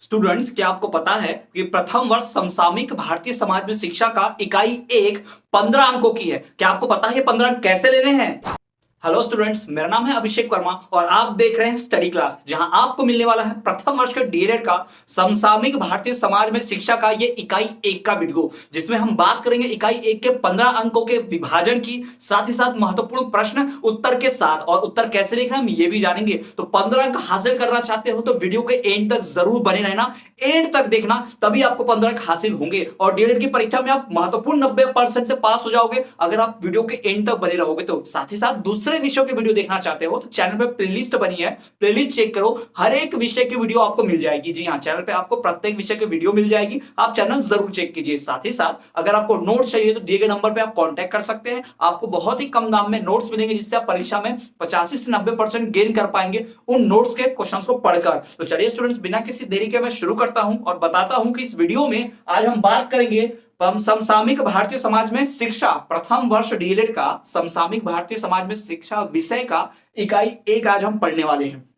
Students, क्या आपको पता है कि प्रथम वर्ष समसामयिक भारतीय समाज में शिक्षा का इकाई एक 15 अंकों की है। क्या आपको पता है 15 अंक कैसे लेने हैं? हेलो स्टूडेंट्स, मेरा नाम है अभिषेक वर्मा और आप देख रहे हैं स्टडी क्लास, जहां आपको मिलने वाला है प्रथम वर्ष के डीएलएड का समसामयिक भारतीय समाज में शिक्षा का ये इकाई एक का वीडियो, जिसमें हम बात करेंगे इकाई एक के 15 अंकों के विभाजन की, साथ ही साथ महत्वपूर्ण प्रश्न उत्तर के साथ, और उत्तर कैसे लिखना हम ये भी जानेंगे। तो 15 अंक हासिल करना चाहते हो तो वीडियो के एंड तक जरूर बने रहना, एंड तक देखना, तभी आपको 15 अंक हासिल होंगे और डीएलएड की परीक्षा में आप महत्वपूर्ण 90% से पास हो जाओगे अगर आप वीडियो के एंड तक बने रहोगे। तो साथ ही साथ दूसरे विषयों के वीडियो देखना चाहते हो तो चैनल पे प्लेलिस्ट बनी है, प्लेलिस्ट चेक करो, हर एक विषय की वीडियो आपको मिल जाएगी। जी हाँ, चैनल पे आपको प्रत्येक विषय की वीडियो मिल जाएगी, आप चैनल जरूर चेक कीजिए। साथ ही साथ अगर आपको नोट्स चाहिए तो दिए गए नंबर पे आप कांटेक्ट कर सकते हैं, आपको बहुत ही कम दाम में नोट्स मिलेंगे, जिससे आप परीक्षा में 85 से 90% गेन कर पाएंगे उन नोट्स के क्वेश्चंस को पढ़कर। तो चलिए स्टूडेंट्स, बिना किसी देरी के मैं शुरू करता हूं और बताता हूं कि इस वीडियो में आज हम बात करेंगे समसामयिक भारतीय समाज में शिक्षा प्रथम वर्ष डीएलएड का समसामयिक भारतीय समाज में शिक्षा विषय का इकाई एक आज हम पढ़ने वाले हैं।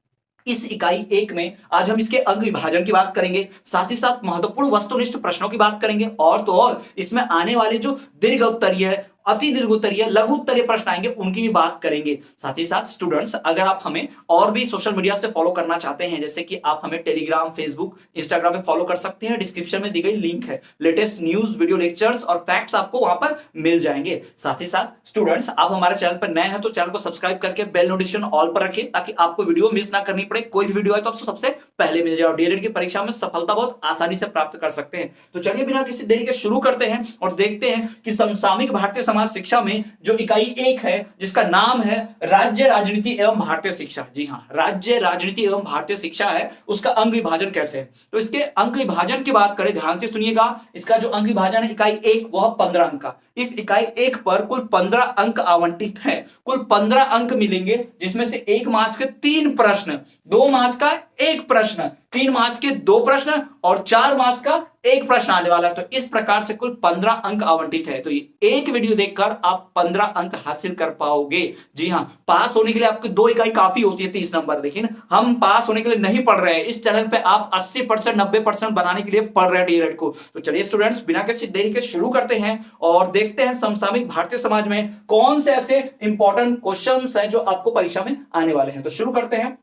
इस इकाई एक में आज हम इसके अंक विभाजन की बात करेंगे, साथ ही साथ महत्वपूर्ण वस्तुनिष्ठ प्रश्नों की बात करेंगे, और तो और इसमें आने वाले जो दीर्घ उत्तरीय है, अति दीर्घ उत्तरीय, लघु उत्तरीय प्रश्न आएंगे उनकी भी बात करेंगे। साथ ही साथ स्टूडेंट्स, अगर आप हमें और भी सोशल मीडिया से फॉलो करना चाहते हैं, जैसे कि आप हमें टेलीग्राम, फेसबुक, इंस्टाग्राम पे फॉलो कर सकते हैं, डिस्क्रिप्शन में दी गई लिंक है, लेटेस्ट न्यूज, वीडियो लेक्चर्स और फैक्ट्स आपको वहां पर मिल जाएंगे। साथ ही साथ स्टूडेंट्स, आप हमारे चैनल पर नए हैं तो चैनल को सब्सक्राइब करके बेल नोटिफिकेशन ऑल पर रखें, ताकि आपको वीडियो मिस ना करनी पड़े। कोई भी वीडियो है तो आपको सबसे पहले मिल जाए, डीएलएड की परीक्षा में सफलता बहुत आसानी से प्राप्त कर सकते हैं। तो चलिए बिना किसी देरी के शुरू करते हैं और देखते हैं कि समसामयिक भारतीय समाज शिक्षा में जो इकाई एक है, जिसका नाम है राज्य राजनीति एवं भारतीय शिक्षा। जी हां, राज्य राजनीति एवं भारतीय शिक्षा है, उसका अंक विभाजन कैसे है। तो इसके अंक विभाजन की बात करें, ध्यान से सुनिएगा। इसका जो अंक विभाजन है इकाई एक, वह 15 अंक का। इस इकाई एक पर कुल 15 अंक आवंटित है, कुल 15 अंक मिलेंगे, जिसमें से 1 मार्क्स के 3 प्रश्न, 2 मार्क्स का 1 प्रश्न, 3 मार्क्स के 2 प्रश्न और 4 मार्क्स का 1 प्रश्न आने वाला है। तो इस प्रकार से कुल 15 अंक आवंटित है। तो ये एक वीडियो देखकर आप 15 अंक हासिल कर पाओगे। जी हां, पास होने के लिए आपकी 2 इकाई काफी होती है, 30 नंबर, लेकिन हम पास होने के लिए नहीं पढ़ रहे हैं। इस चैनल पे आप 80% 90% बनाने के लिए पढ़ रहे हैं डीएलएड को। तो चलिए स्टूडेंट्स, बिना किसी देरी के शुरू करते हैं और देखते हैं समसामयिक भारतीय समाज में कौन से ऐसे इंपॉर्टेंट क्वेश्चंस हैं जो आपको परीक्षा में आने वाले हैं। तो शुरू करते हैं।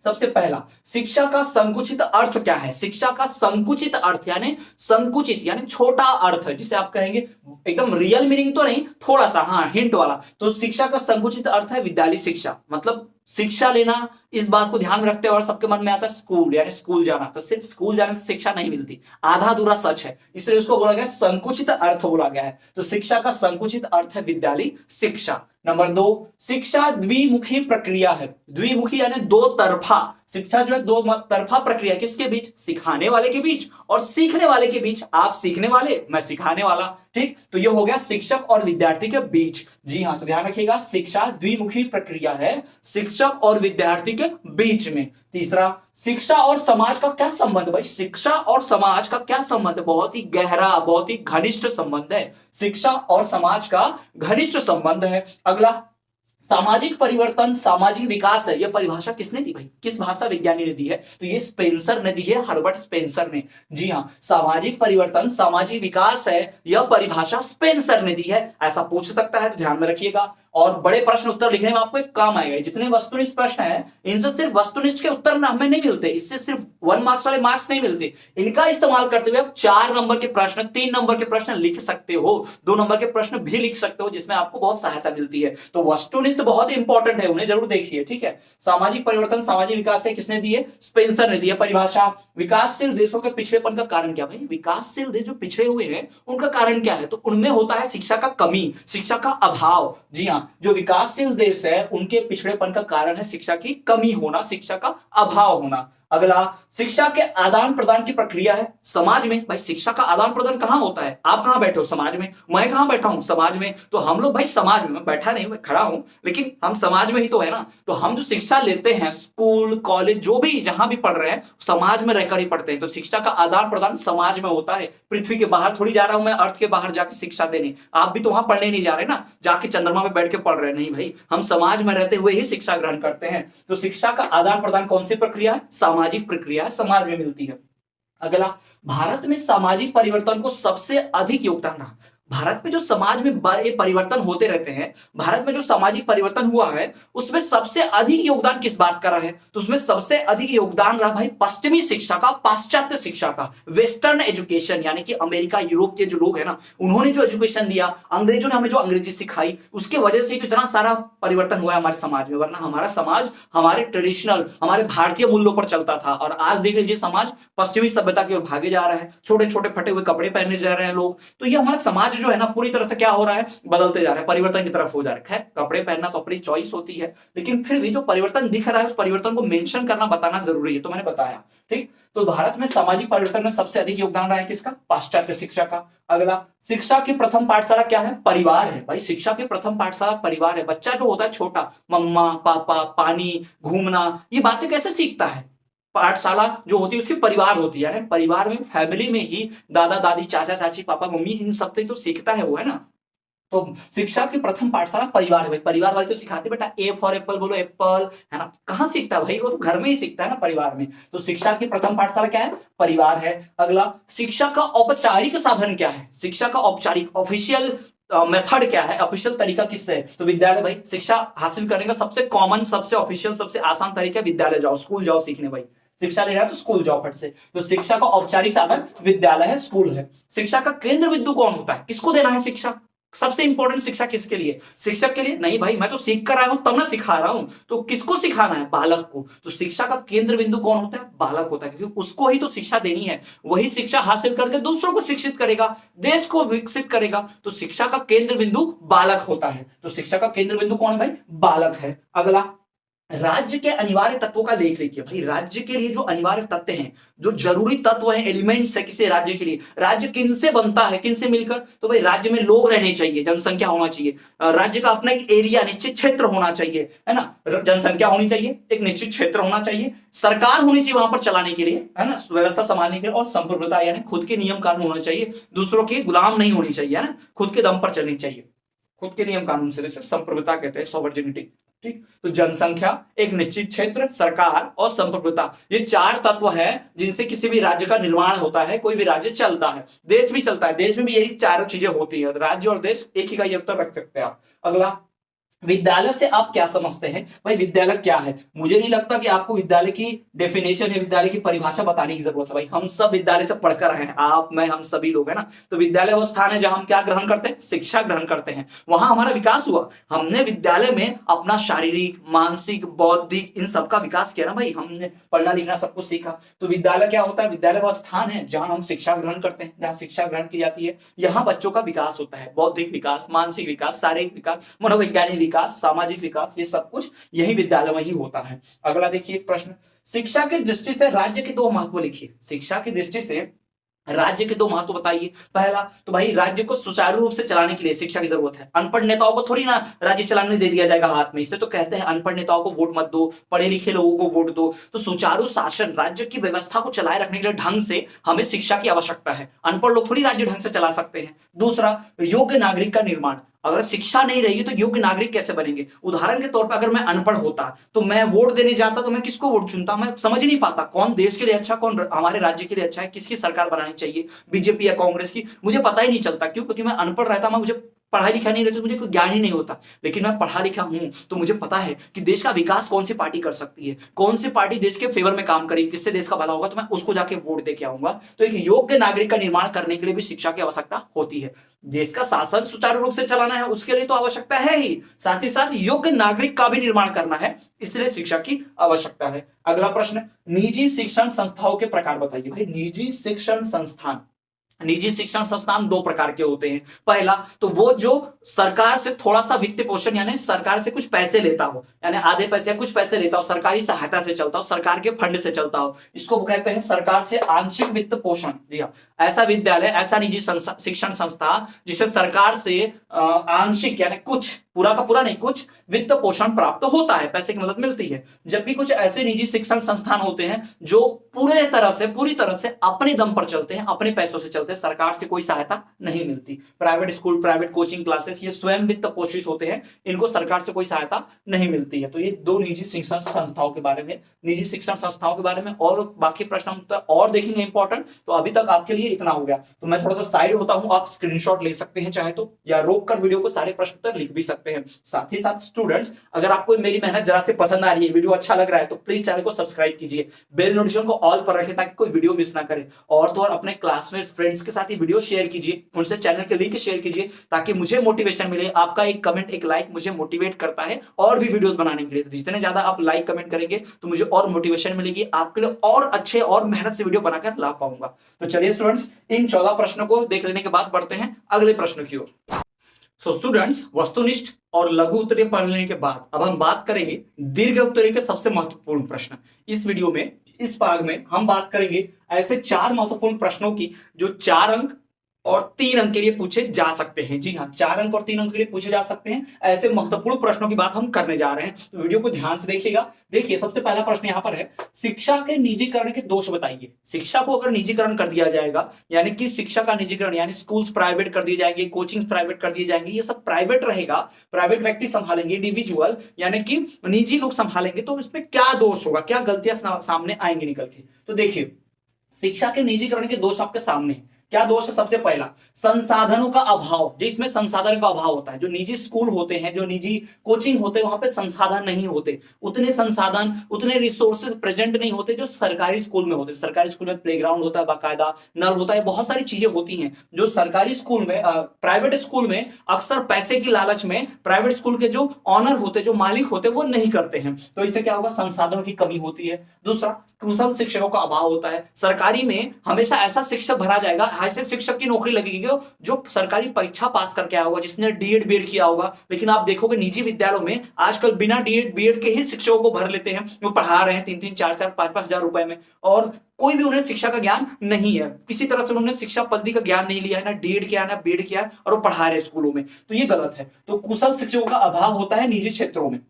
सबसे पहला, शिक्षा का संकुचित अर्थ क्या है? शिक्षा का संकुचित अर्थ यानी संकुचित यानी छोटा अर्थ, जिसे आप कहेंगे एकदम रियल मीनिंग तो नहीं, थोड़ा सा हाँ हिंट वाला। तो शिक्षा का संकुचित अर्थ है विद्यालय शिक्षा, मतलब शिक्षा लेना। इस बात को ध्यान में रखते हुए सबके मन में आता है स्कूल, यानी स्कूल जाना। तो सिर्फ स्कूल जाने से शिक्षा नहीं मिलती, आधा अधूरा सच है, इसलिए उसको बोला गया संकुचित अर्थ बोला गया है। तो शिक्षा का संकुचित अर्थ है विद्यालय शिक्षा। नंबर 2, शिक्षा द्विमुखी प्रक्रिया है। द्विमुखी यानी दो तरफा। शिक्षा जो है दो तरफा प्रक्रिया, किसके बीच? सिखाने वाले के बीच और सीखने वाले के बीच। आप सीखने वाले, मैं सिखाने वाला, ठीक। तो ये हो गया शिक्षक और विद्यार्थी के बीच। जी हाँ, तो ध्यान रखिएगा, शिक्षा द्विमुखी प्रक्रिया है शिक्षक और विद्यार्थी के बीच में। तीसरा, शिक्षा और समाज का क्या संबंध? भाई शिक्षा और समाज का क्या संबंध? बहुत ही गहरा, बहुत ही घनिष्ठ संबंध है। शिक्षा और समाज का घनिष्ठ संबंध है। अगला, सामाजिक परिवर्तन सामाजिक विकास है। यह परिभाषा किसने दी भाई? किस भाषा विज्ञानी ने दी है? तो ये स्पेंसर ने दी है, हर्बर्ट स्पेंसर ने। जी हाँ, सामाजिक परिवर्तन सामाजिक विकास है, यह परिभाषा स्पेंसर ने दी है। ऐसा पूछ सकता है, तो ध्यान में रखिएगा। और बड़े प्रश्न उत्तर लिखने में आपको एक काम आएगा। जितने वस्तुनिष्ठ प्रश्न है, इनसे सिर्फ वस्तुनिष्ठ के उत्तर हमें नहीं मिलते, इससे सिर्फ 1 मार्क्स वाले मार्क्स नहीं मिलते। इनका इस्तेमाल करते हुए आप 4 नंबर के प्रश्न, 3 नंबर के प्रश्न लिख सकते हो, 2 नंबर के प्रश्न भी लिख सकते हो, जिसमें आपको बहुत सहायता मिलती है। तो वस्तुनिष्ठ बहुत इंपॉर्टेंट है, उन्हें जरूर देखिए, ठीक है। सामाजिक परिवर्तन सामाजिक विकास है, किसने दी है? स्पेंसर ने दी है परिभाषा। विकासशील देशों के पिछड़ेपन का कारण क्या? भाई विकासशील देश जो पिछड़े हुए हैं उनका कारण क्या है? तो उनमें होता है शिक्षा का कमी, शिक्षा का अभाव। जी हाँ, जो विकासशील देश है उनके पिछड़ेपन का कारण है शिक्षा की कमी होना, शिक्षा का अभाव होना। अगला, शिक्षा के आदान प्रदान की प्रक्रिया है समाज में। भाई शिक्षा का आदान प्रदान कहां होता है? आप कहां बैठे हो? समाज में। मैं कहां बैठा हूं? समाज में। तो हम लोग भाई समाज में, मैं बैठा नहीं, मैं खड़ा हूं, लेकिन हम समाज में ही तो है ना। तो हम जो शिक्षा लेते हैं, स्कूल कॉलेज जो भी जहां भी पढ़ रहे हैं, समाज में रहकर ही पढ़ते हैं। तो शिक्षा का आदान प्रदान समाज में होता है। पृथ्वी के बाहर थोड़ी जा रहा हूं मैं, अर्थ के बाहर जाकर शिक्षा देने। आप भी तो वहां पढ़ने नहीं जा रहे ना, जाके चंद्रमा में बैठ के पढ़ रहे नहीं भाई, हम समाज में रहते हुए ही शिक्षा ग्रहण करते हैं। तो शिक्षा का आदान प्रदान कौन सी प्रक्रिया है? सामाजिक प्रक्रिया है, समाज में मिलती है। अगला, भारत में सामाजिक परिवर्तन को सबसे अधिक योगदान रहा। भारत में जो समाज में बड़े परिवर्तन होते रहते हैं, भारत में जो सामाजिक परिवर्तन हुआ है उसमें सबसे अधिक योगदान किस बात का रहा है? तो उसमें सबसे अधिक योगदान रहा भाई पश्चिमी शिक्षा का, पाश्चात्य शिक्षा का, वेस्टर्न एजुकेशन, यानी कि अमेरिका यूरोप के जो लोग हैं ना, उन्होंने जो एजुकेशन दिया, अंग्रेजों ने हमें जो अंग्रेजी सिखाई, उसके वजह से तो इतना सारा परिवर्तन हुआ है हमारे समाज में। वरना हमारा समाज हमारे ट्रेडिशनल, हमारे भारतीय मूल्यों पर चलता था, और आज देख लीजिए समाज पश्चिमी सभ्यता की ओर भागे जा रहा है, छोटे छोटे फटे हुए कपड़े पहने जा रहे हैं लोग। तो ये हमारा समाज जो है ना पूरी तरह से क्या हो रहा है, बदलते जा रहा है, परिवर्तन की तरफ हो जा रहा है। खैर, कपड़े पहनना तो अपनी चॉइस होती है, लेकिन फिर भी जो परिवर्तन दिख रहा है उस परिवर्तन को मेंशन करना, बताना जरूरी है, तो मैंने बताया। ठीक, तो भारत में सामाजिक परिवर्तन में सबसे अधिक योगदान रहा है किसका? पाश्चात्य शिक्षा का। अगला, शिक्षा की प्रथम पाठशाला क्या है? परिवार है भाई। शिक्षा की प्रथम पाठशाला परिवार है। बच्चा जो होता है छोटा, मम्मा पापा, पानी, घूमना, ये बातें कैसे सीखता है? पाठशाला जो होती है उसकी परिवार होती है, यानी परिवार में, फैमिली में ही दादा दादी, चाचा चाची, पापा मम्मी, इन सबसे तो सीखता है वो, है ना। तो शिक्षा की प्रथम पाठशाला परिवार है भाई। परिवार वाले तो सिखाते बेटा ए फॉर एप्पल बोलो, एप्पल, है ना। कहां सीखता है भाई? वो तो घर में ही सीखता है ना, परिवार में। तो शिक्षा की प्रथम पाठशाला क्या है? परिवार है। अगला, शिक्षा का औपचारिक साधन क्या है? शिक्षा का औपचारिक, ऑफिशियल मेथड क्या है? ऑफिशियल तरीका किससे है? तो विद्यालय भाई। शिक्षा हासिल करने का सबसे कॉमन, सबसे ऑफिशियल, सबसे आसान तरीका विद्यालय जाओ, स्कूल जाओ सीखने भाई। शिक्षा ले रहा है तो स्कूल जाओ फट से। तो शिक्षा का औपचारिक साधन विद्यालय है, स्कूल है। शिक्षा का केंद्र बिंदु कौन होता है? किसको देना है शिक्षा? सबसे इंपॉर्टेंट शिक्षा किसके लिए? शिक्षक के लिए? नहीं भाई, मैं तो सीख कर आया हूं तब ना सिखा रहा हूं। तो किसको सिखाना है? बालक को। तो शिक्षा का केंद्र बिंदु कौन होता है? बालक होता है, क्योंकि उसको ही तो शिक्षा देनी है। वही शिक्षा हासिल करके दूसरों को शिक्षित करेगा, देश को विकसित करेगा। तो शिक्षा का केंद्र बिंदु बालक होता है। तो शिक्षा का केंद्र बिंदु कौन है भाई? बालक है। अगला, राज्य के अनिवार्य तत्वों का लेख लिखिए भाई। राज्य के लिए जो अनिवार्य तत्व हैं, जो जरूरी तत्व हैं, एलिमेंट्स है किसी राज्य के लिए, राज्य किनसे बनता है, किनसे मिलकर? तो भाई राज्य में लोग रहने चाहिए, जनसंख्या होना चाहिए, राज्य का अपना एक एरिया, निश्चित क्षेत्र होना चाहिए, है ना। जनसंख्या होनी चाहिए, एक निश्चित क्षेत्र होना चाहिए, सरकार होनी चाहिए वहां पर चलाने के लिए, है ना, व्यवस्था संभालने के लिए, और संप्रभुता यानी खुद के नियम कानून होना चाहिए, दूसरों के गुलाम नहीं होनी चाहिए, है ना, खुद के दम पर चलनी चाहिए, खुद के नियम कानून से, जैसे संप्रभुता कहते हैं, सॉवर्जिनिटी। ठीक, तो जनसंख्या, एक निश्चित क्षेत्र, सरकार और संप्रभुता, ये चार तत्व हैं जिनसे किसी भी राज्य का निर्माण होता है, कोई भी राज्य चलता है, देश भी चलता है। देश में भी यही चारों चीजें होती है। राज्य और देश एक ही का ये उत्तर रख सकते हैं आप। अगला, विद्यालय से आप क्या समझते हैं? भाई विद्यालय क्या है? मुझे नहीं लगता कि आपको विद्यालय की डेफिनेशन या विद्यालय की परिभाषा बताने की जरूरत है भाई। हम सब विद्यालय से पढ़कर आए हैं, आप, मैं, हम सभी लोग, है ना। तो विद्यालय वो स्थान है जहां हम क्या ग्रहण करते हैं? शिक्षा ग्रहण करते हैं। वहां हमारा विकास हुआ। हमने विद्यालय में अपना शारीरिक, मानसिक, बौद्धिक, इन सबका विकास किया ना भाई। हमने पढ़ना लिखना सब कुछ सीखा। तो विद्यालय क्या होता है? विद्यालय वह स्थान है जहां हम शिक्षा ग्रहण करते हैं, जहां शिक्षा ग्रहण की जाती है। यहाँ बच्चों का विकास होता है, बौद्धिक विकास, मानसिक विकास, शारीरिक विकास, मनोवैज्ञानिक विकास, सामाजिक विकास, ये सब कुछ यही विद्यालय में ही होता है। अगला देखिए प्रश्न, शिक्षा की दृष्टि से राज्य के दो महत्व लिखिए। शिक्षा की दृष्टि से राज्य के दो महत्व बताइए। पहला तो भाई राज्य को सुचारू रूप से चलाने के लिए शिक्षा की जरूरत है। अनपढ़ नेताओं को थोड़ी ना राज्य चलाने दे दिया जाएगा हाथ में। इससे तो कहते हैं अनपढ़ नेताओं को वोट मत दो, पढ़े लिखे लोगों को वोट दो। तो सुचारू शासन, राज्य की व्यवस्था को चलाए रखने के लिए ढंग से हमें शिक्षा की आवश्यकता है। अनपढ़ लोग थोड़ी राज्य ढंग से चला सकते हैं। दूसरा, योग्य नागरिक का निर्माण। अगर शिक्षा नहीं रहेगी तो योग्य नागरिक कैसे बनेंगे? उदाहरण के तौर पर अगर मैं अनपढ़ होता तो मैं वोट देने जाता तो मैं किसको वोट चुनता? मैं समझ नहीं पाता कौन देश के लिए अच्छा, कौन हमारे राज्य के लिए अच्छा है, किसकी सरकार बनानी चाहिए, बीजेपी या कांग्रेस की, मुझे पता ही नहीं चलता। क्यों? क्योंकि मैं अनपढ़ रहता, मैं, मुझे पढ़ाई लिखा नहीं रहती, मुझे कोई ज्ञान ही नहीं होता। लेकिन मैं पढ़ा लिखा हूं तो मुझे पता है कि देश का विकास कौन सी पार्टी कर सकती है, कौन सी पार्टी देश के फेवर में काम करेगी, किससे देश का भला होगा, तो मैं उसको जाके वोट दे के आऊंगा। तो एक योग्य नागरिक का निर्माण करने के लिए भी शिक्षा की आवश्यकता होती है। देश का शासन सुचारू रूप से चलाना है उसके लिए तो आवश्यकता है ही, साथ ही साथ योग्य नागरिक का भी निर्माण करना है, इसलिए शिक्षा की आवश्यकता है। अगला प्रश्न, निजी शिक्षण संस्थाओं के प्रकार बताइए भाई। निजी शिक्षण संस्थान, निजी शिक्षण संस्थान दो प्रकार के होते हैं। पहला तो वो जो सरकार से थोड़ा सा वित्त पोषण, यानी सरकार से कुछ पैसे लेता हो, यानी आधे पैसे या कुछ पैसे लेता हो, सरकारी सहायता से चलता हो, सरकार के फंड से चलता हो, इसको कहते हैं सरकार से आंशिक वित्त पोषण। जी हाँ, ऐसा विद्यालय, ऐसा निजी शिक्षण संस्था जिसे सरकार से आंशिक यानी कुछ पूरा का पूरा नहीं, कुछ वित्त पोषण प्राप्त होता है, पैसे की मदद मिलती है। जबकि कुछ ऐसे निजी शिक्षण संस्थान होते हैं जो पूरी तरह से अपने दम पर चलते हैं, अपने पैसों से चलते हैं, सरकार से कोई सहायता नहीं मिलती। Private school, private coaching classes, ये स्वयं वित्त पोषित होते हैं, इनको सरकार से कोई सहायता नहीं मिलती है। तो ये दो निजी शिक्षण संस्थाओं के बारे में, निजी शिक्षण संस्थाओं के बारे में। और बाकी प्रश्न उत्तर और देखेंगे इंपॉर्टेंट। तो अभी तक आपके लिए इतना हो गया। तो मैं थोड़ा सा साइड होता हूं, आप स्क्रीनशॉट ले सकते हैं चाहे तो, या रोक कर वीडियो को सारे प्रश्न उत्तर लिख भी सकते हैं। साथ ही साथ स्टूडेंट्स, अगर आपको मेरी मेहनत जरा से पसंद आ रही है, वीडियो अच्छा लग रहा है, तो प्लीज चैनल को सब्सक्राइब कीजिए, बेल नोटिफिकेशन को ऑल पर रखें ताकि कोई वीडियो मिस ना करे। और तो और अपने क्लासमेट्स, फ्रेंड्स के साथ ये वीडियो शेयर कीजिए, उनसे चैनल के लिंक शेयर कीजिए ताकि मुझे मोटिवेशन मिले। आपका एक कमेंट, एक लाइक मुझे मोटिवेट करता है और भी वीडियोस बनाने के लिए। तो जितने ज्यादा आप लाइक कमेंट करेंगे तो मुझे और मोटिवेशन मिलेगी, आपके लिए और अच्छे और मेहनत से वीडियो बनाकर ला पाऊंगा। तो चलिए स्टूडेंट्स, इन 14 प्रश्नों को देख लेने के बाद बढ़ते हैं अगले प्रश्न की ओर। सो स्टूडेंट्स, वस्तुनिष्ठ और लघु उत्तरीय पढ़ लेने के बाद अब हम बात करेंगे दीर्घ उत्तरीय के सबसे महत्वपूर्ण प्रश्न। इस वीडियो में, इस भाग में हम बात करेंगे ऐसे 4 महत्वपूर्ण प्रश्नों की जो 4 अंक और 3 अंक के लिए पूछे जा सकते हैं। जी हाँ, 4 अंक और 3 अंक के लिए पूछे जा सकते हैं। ऐसे महत्वपूर्ण प्रश्नों की बात हम करने जा रहे हैं, तो वीडियो को ध्यान से देखिएगा। देखिए, सबसे पहला प्रश्न यहाँ पर है, शिक्षा के निजीकरण के दोष बताइए। शिक्षा को अगर निजीकरण कर दिया जाएगा, यानी कि शिक्षा का निजीकरण, यानी स्कूल्स प्राइवेट कर दिए जाएंगे, कोचिंग प्राइवेट कर दिए जाएंगे, ये सब प्राइवेट रहेगा, प्राइवेट व्यक्ति संभालेंगे, इंडिविजुअल यानी कि निजी लोग संभालेंगे, तो इसमें क्या दोष होगा, क्या गलतियां सामने आएंगी निकल के। तो देखिए, शिक्षा के निजीकरण के दोष आपके सामने हैं। क्या दोष है? सबसे पहला, संसाधनों का अभाव। जिसमें संसाधन का अभाव होता है, जो निजी स्कूल होते हैं, जो निजी कोचिंग होते हैं, वहां पे संसाधन नहीं होते, उतने संसाधन, उतने रिसोर्सेज प्रेजेंट नहीं होते जो सरकारी स्कूल में होते। सरकारी स्कूल में प्लेग्राउंड होता है, बाकायदा नल होता है, बहुत सारी चीजें होती हैं जो सरकारी स्कूल में, प्राइवेट स्कूल में अक्सर पैसे की लालच में प्राइवेट स्कूल के जो ऑनर होते, जो मालिक होते, वो नहीं करते हैं। तो इससे क्या होगा? संसाधनों की कमी होती है। दूसरा, कुशल शिक्षकों का अभाव होता है। सरकारी में हमेशा ऐसा शिक्षक भरा जाएगा, ऐसे शिक्षक की नौकरी लगेगी जो सरकारी परीक्षा पास करके आया होगा, जिसने डीएड बीएड किया होगा। लेकिन आप देखोगे निजी विद्यालयों में आजकल बिना डीएड बीएड के ही शिक्षकों को भर लेते हैं, वो पढ़ा रहे हैं 3-3, 4-4, 5-5 हजार रुपए में, और कोई भी उन्हें शिक्षा का ज्ञान नहीं है, किसी तरह से उन्होंने शिक्षा पद्धति का ज्ञान नहीं लिया है, ना डीएड किया ना बीएड किया, और वो पढ़ा रहे स्कूलों में। तो ये गलत है। तो कुशल शिक्षकों का अभाव होता है निजी क्षेत्रों में।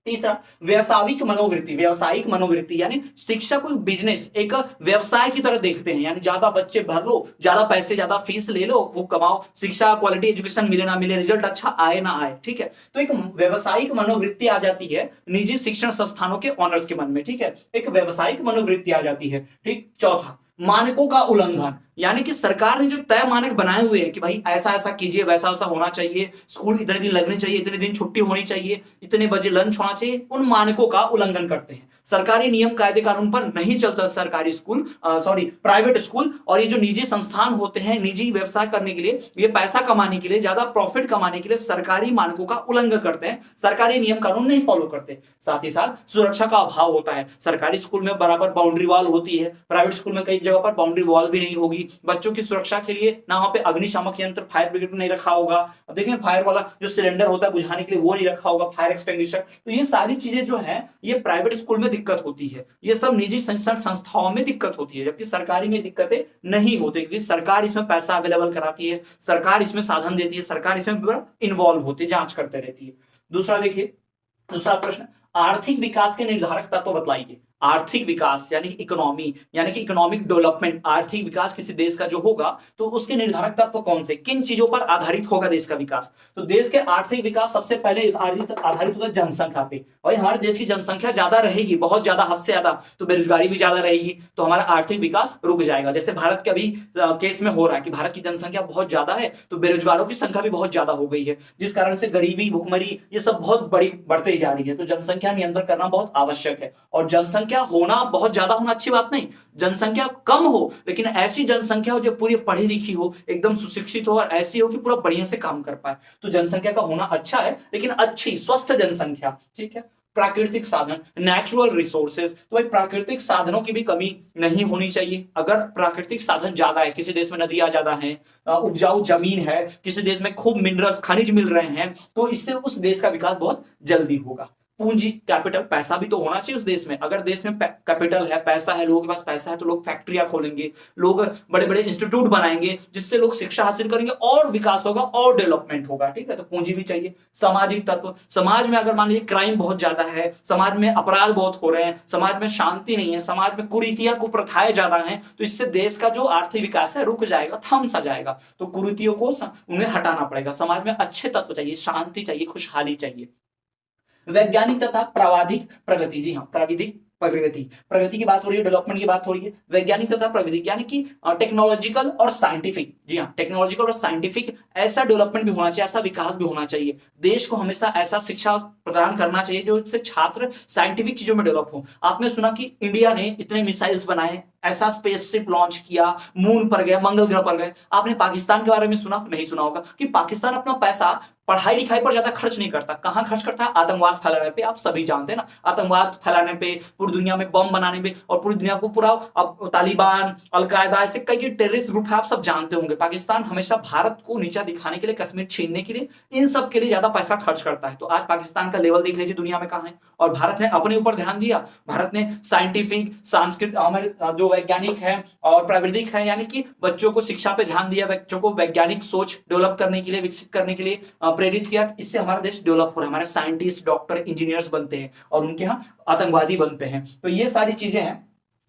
तीसरा, व्यावसायिक मनोवृत्ति। व्यावसायिक मनोवृत्ति यानी शिक्षा को बिजनेस, एक व्यवसाय की तरह देखते हैं, यानी ज्यादा बच्चे भर लो, ज्यादा पैसे, ज्यादा फीस ले लो, वो कमाओ, शिक्षा क्वालिटी एजुकेशन मिले ना मिले, रिजल्ट अच्छा आए ना आए, ठीक है। तो एक व्यावसायिक मनोवृत्ति आ जाती है निजी शिक्षण संस्थानों के ऑनर्स के मन में, ठीक है, एक व्यावसायिक मनोवृत्ति आ जाती है, ठीक। चौथा, मानकों का उल्लंघन, यानी कि सरकार ने जो तय मानक बनाए हुए हैं कि भाई ऐसा ऐसा कीजिए, वैसा वैसा होना चाहिए, स्कूल इतने दिन लगने चाहिए, इतने दिन छुट्टी होनी चाहिए, इतने बजे लंच होना चाहिए, उन मानकों का उल्लंघन करते हैं। सरकारी नियम कायदे कानून पर नहीं चलता सरकारी स्कूल, प्राइवेट स्कूल। और ये जो निजी संस्थान होते हैं, निजी व्यवसाय करने के लिए, ये पैसा कमाने के लिए, ज्यादा प्रॉफिट कमाने के लिए सरकारी मानकों का उल्लंघन करते हैं, सरकारी नियम कानून नहीं फॉलो करते। साथ ही साथ सुरक्षा का अभाव होता है। सरकारी स्कूल में बराबर बाउंड्री वॉल होती है, प्राइवेट स्कूल में कई जगह पर बाउंड्री वॉल भी नहीं होगी। बच्चों की सुरक्षा के लिए ना वहां पे अग्निशामक यंत्र, फायर ब्रिगेड नहीं रखा होगा। अब देखें, फायर वाला जो सिलेंडर होता है बुझाने के लिए, वो नहीं रखा होगा, फायर एक्सटिंग्विशर। तो ये सारी चीजें जो है, ये प्राइवेट स्कूल में दिक्कत होती है, ये सब निजी शिक्षण संस्थाओं में दिक्कत होती है, जबकि सरकारी में दिक्कतें नहीं होती, क्योंकि सरकार इसमें पैसा अवेलेबल कराती है, सरकार इसमें साधन देती है, सरकार इसमें इन्वॉल्व होती है, जांच करते रहती है। दूसरा देखिए, दूसरा प्रश्न, आर्थिक विकास के निर्धारक तत्व बतलाइए। आर्थिक विकास यानी इकोनॉमी, यानी कि इकोनॉमिक डेवलपमेंट, आर्थिक विकास किसी देश का जो होगा तो उसके निर्धारक तत्व कौन से, किन चीजों पर आधारित होगा देश का विकास। तो देश के आर्थिक विकास सबसे पहले आधारित होगा जनसंख्या पे। और हमारे देश की जनसंख्या ज्यादा रहेगी, बहुत ज्यादा, हद से ज्यादा, तो बेरोजगारी भी ज्यादा रहेगी, तो हमारा आर्थिक विकास रुक जाएगा। जैसे भारत के अभी केस में हो रहा है कि भारत की जनसंख्या बहुत ज्यादा है, तो बेरोजगारों की संख्या भी बहुत ज्यादा हो गई है, जिस कारण से गरीबी, भुखमरी, ये सब बहुत बढ़ते ही जा रही है। तो जनसंख्या नियंत्रण करना बहुत आवश्यक है। और जनसंख्या होना, बहुत ज्यादा होना अच्छी बात नहीं, जनसंख्या कम हो, लेकिन ऐसी जनसंख्या हो जो पूरी पढ़ी लिखी हो, एकदम सुशिक्षित हो, और ऐसी हो कि पूरा बढ़िया से काम कर पाए। तो जनसंख्या का होना अच्छा है, लेकिन अच्छी स्वस्थ जनसंख्या, ठीक है। प्राकृतिक साधन, नेचुरल रिसोर्सेज, तो भाई प्राकृतिक साधनों की भी कमी नहीं होनी चाहिए। अगर प्राकृतिक साधन ज्यादा है, किसी देश में नदियां ज्यादा हैं, उपजाऊ जमीन है, किसी देश में खूब मिनरल्स, खनिज मिल रहे हैं, तो इससे उस देश का विकास बहुत जल्दी होगा। पूंजी, कैपिटल, पैसा भी तो होना चाहिए उस देश में। अगर देश में कैपिटल है, पैसा है, लोगों के पास पैसा है, तो लोग फैक्ट्रियां खोलेंगे, लोग बड़े बड़े इंस्टीट्यूट बनाएंगे, जिससे लोग शिक्षा हासिल करेंगे और विकास होगा और डेवलपमेंट होगा। ठीक है, तो पूंजी भी चाहिए। सामाजिक तत्व, समाज में अगर मान लीजिए क्राइम बहुत ज्यादा है, समाज में अपराध बहुत हो रहे हैं, समाज में शांति नहीं है, समाज में कुरीतियां कुप्रथाएं ज्यादा हैं, तो इससे देश का जो आर्थिक विकास है रुक जाएगा, थम सा जाएगा। तो कुरीतियों को उन्हें हटाना पड़ेगा। समाज में अच्छे तत्व चाहिए, शांति चाहिए, खुशहाली चाहिए। वैज्ञानिक तथा प्राविधिक प्रगति, जी हाँ, प्राविधिक प्रगति, प्रगति की बात हो रही है, डेवलपमेंट की बात हो रही है। वैज्ञानिक तथा प्राविधिक यानी कि टेक्नोलॉजिकल और साइंटिफिक, जी हाँ, टेक्नोलॉजिकल और साइंटिफिक ऐसा डेवलपमेंट भी होना चाहिए, ऐसा विकास भी होना चाहिए। देश को हमेशा ऐसा शिक्षा प्रदान करना चाहिए जो इससे छात्र साइंटिफिक चीजों में डेवलप हो। आपने सुना कि इंडिया ने इतने मिसाइल्स बनाए, ऐसा स्पेसशिप लॉन्च किया, मून पर गए, मंगल ग्रह पर गए। आपने पाकिस्तान के बारे में सुना, नहीं सुना होगा, कि पाकिस्तान अपना पैसा पढ़ाई लिखाई पर ज्यादा खर्च नहीं करता। कहां खर्च करता है? आतंकवाद फैलाने पे। आप सभी जानते हैं ना, आतंकवाद फैलाने पे, पूरी दुनिया में बम बनाने पे, और पूरी दुनिया को पूरा, अब तालिबान, अलकायदा, ऐसे कई टेररिस्ट ग्रुप है, आप सब जानते होंगे। पाकिस्तान हमेशा भारत को नीचा दिखाने के लिए, कश्मीर छीनने के लिए, इन सब के लिए ज्यादा पैसा खर्च करता है। तो आज पाकिस्तान का लेवल देख लीजिए दुनिया में कहां है। और भारत ने अपने ऊपर ध्यान दिया। भारत ने साइंटिफिक, सांस्कृतिक, हमारे जो वैज्ञानिक है और प्राविधिक है, यानी कि बच्चों को शिक्षा पे ध्यान दिया, बच्चों को वैज्ञानिक सोच डेवलप करने के लिए, विकसित करने के लिए प्रेरित किया। इससे हमारा देश डेवलप हो रहा है, हमारे साइंटिस्ट, डॉक्टर, इंजीनियर्स बनते हैं और उनके यहाँ आतंकवादी बनते हैं। तो ये सारी चीजें हैं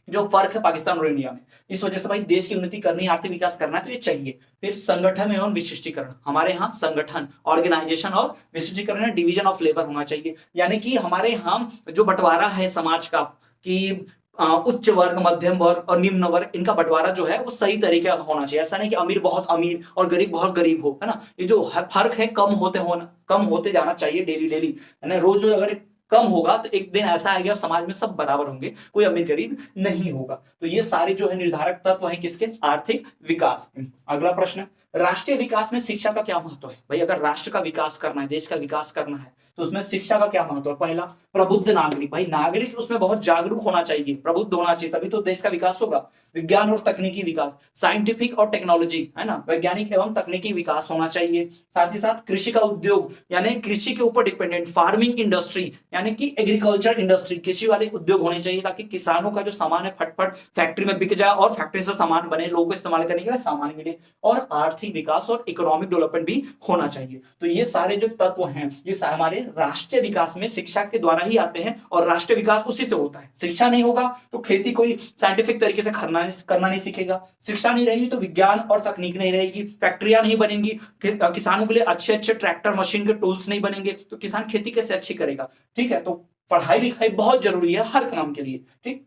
जो फर्क है पाकिस्तान और इंडिया में। इस वजह से भाई देश की उन्नति करनी, आर्थिक विकास करना है तो ये चाहिए। फिर संगठन एवं विशिष्टीकरण, हमारे यहाँ संगठन, ऑर्गेनाइजेशन और विशिष्टीकरण, डिवीजन ऑफ लेबर होना चाहिए। यानी कि हमारे यहाँ जो बंटवारा है समाज का, कि उच्च वर्ग, मध्यम वर्ग और निम्न वर्ग, इनका बंटवारा जो है वो सही तरीके का होना चाहिए। ऐसा नहीं कि अमीर बहुत अमीर और गरीब बहुत गरीब हो, है ना। ये जो फर्क है कम होते जाना चाहिए डेली डेली, है ना। रोज अगर कम होगा तो एक दिन ऐसा आएगा समाज में सब बराबर होंगे, कोई अमीर गरीब नहीं होगा। तो ये सारे जो है निर्धारक तत्व हैं किसके? आर्थिक विकास। अगला प्रश्न, राष्ट्रीय विकास में शिक्षा का क्या महत्व है? भाई अगर राष्ट्र का विकास करना है, देश का विकास करना है, तो उसमें शिक्षा का क्या महत्व है? पहला, प्रबुद्ध नागरिक। भाई नागरिक उसमें बहुत जागरूक होना चाहिए, प्रबुद्ध होना चाहिए, तभी तो देश का विकास होगा। विज्ञान और तकनीकी विकास, साइंटिफिक और टेक्नोलॉजी, है ना, वैज्ञानिक एवं तकनीकी विकास होना चाहिए। साथ ही साथ कृषि का उद्योग, यानी कृषि के ऊपर डिपेंडेंट, फार्मिंग इंडस्ट्री, यानी कि एग्रीकल्चर इंडस्ट्री, कृषि वाले उद्योग होने चाहिए, ताकि किसानों का जो सामान है फटफट फैक्ट्री में बिक जाए और फैक्ट्री से सामान बने, लोगों को इस्तेमाल करने के लिए सामान मिले। और आर्थिक विकास और इकोनॉमिक डेवलपमेंट भी होना चाहिए। तो ये सारे जो तत्व हैं, ये हमारे राष्ट्रीय विकास में शिक्षा के द्वारा ही आते हैं, और राष्ट्रीय विकास उसी से होता है। शिक्षा नहीं होगा तो खेती कोई साइंटिफिक तरीके से करना नहीं सीखेगा, शिक्षा नहीं रहेगी तो विज्ञान और तकनीक नहीं रहेगी, फैक्ट्रियां नहीं बनेंगी, किसानों के लिए अच्छे अच्छे ट्रैक्टर, मशीन के टूल्स नहीं बनेंगे, तो किसान खेती कैसे अच्छी करेगा? ठीक है, तो पढ़ाई लिखाई बहुत जरूरी है हर काम के लिए। ठीक,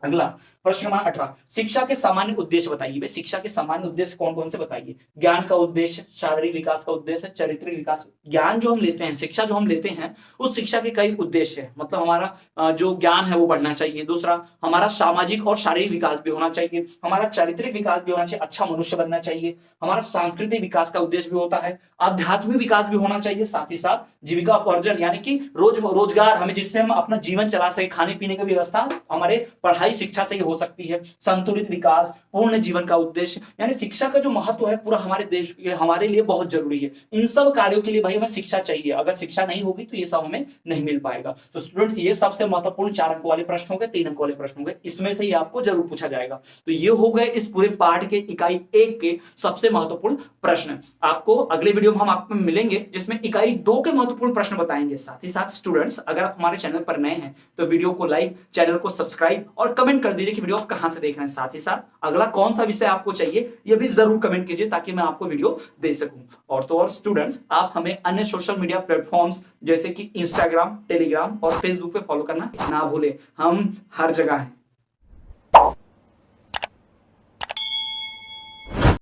अगला प्रश्न नंबर 18, शिक्षा के सामान्य उद्देश्य बताइए। शिक्षा के सामान्य उद्देश्य कौन कौन से बताइए? ज्ञान का उद्देश्य, शारीरिक विकास का उद्देश्य, चारित्रिक विकास। ज्ञान जो हम लेते हैं, शिक्षा जो हम लेते हैं, उस शिक्षा के कई उद्देश्य है। मतलब हमारा जो ज्ञान है वो बढ़ना चाहिए। दूसरा, हमारा सामाजिक और शारीरिक विकास भी होना चाहिए, हमारा चारित्रिक विकास भी होना चाहिए, अच्छा मनुष्य बनना चाहिए, हमारा सांस्कृतिक विकास का उद्देश्य भी होता है, आध्यात्मिक विकास भी होना चाहिए, साथ ही साथ जीविका उपार्जन, यानी कि रोजगार, हमें जिससे हम अपना जीवन चला सके, खाने पीने की व्यवस्था हमारे पढ़ाई शिक्षा से ही हो सकती है। संतुलित विकास, पूर्ण जीवन का उद्देश्य, यानी शिक्षा का जो महत्व है पूरा हमारे देश के, हमारे लिए बहुत जरूरी है। इन सब कार्यों के लिए भाई हमें शिक्षा चाहिए, अगर शिक्षा नहीं होगी तो ये सब हमें नहीं मिल पाएगा। तो स्टूडेंट्स, ये सबसे महत्वपूर्ण 4 अंक वाले प्रश्न हो गए, 3 अंक वाले प्रश्न हो गए, इसमें से ही आपको जरूर पूछा जाएगा। तो ये हो गए इस पूरे पाठ के इकाई 1 के सबसे महत्वपूर्ण प्रश्न। आपको अगले वीडियो में हम आपको मिलेंगे जिसमें इकाई 2 के महत्वपूर्ण प्रश्न बताएंगे। साथ ही साथ स्टूडेंट्स, अगर आप हमारे चैनल पर नए हैं तो वीडियो को लाइक, चैनल को सब्सक्राइब और कमेंट कर दीजिए कि वीडियो आप कहां से देख रहे हैं। साथ ही साथ अगला कौन सा विषय आपको चाहिए ये भी जरूर कमेंट कीजिए, ताकि मैं आपको वीडियो दे सकूं। और तो और स्टूडेंट्स, आप हमें अन्य सोशल मीडिया प्लेटफॉर्म्स जैसे कि इंस्टाग्राम, टेलीग्राम और फेसबुक पे फॉलो करना ना भूलें। हम हर जगह हैं।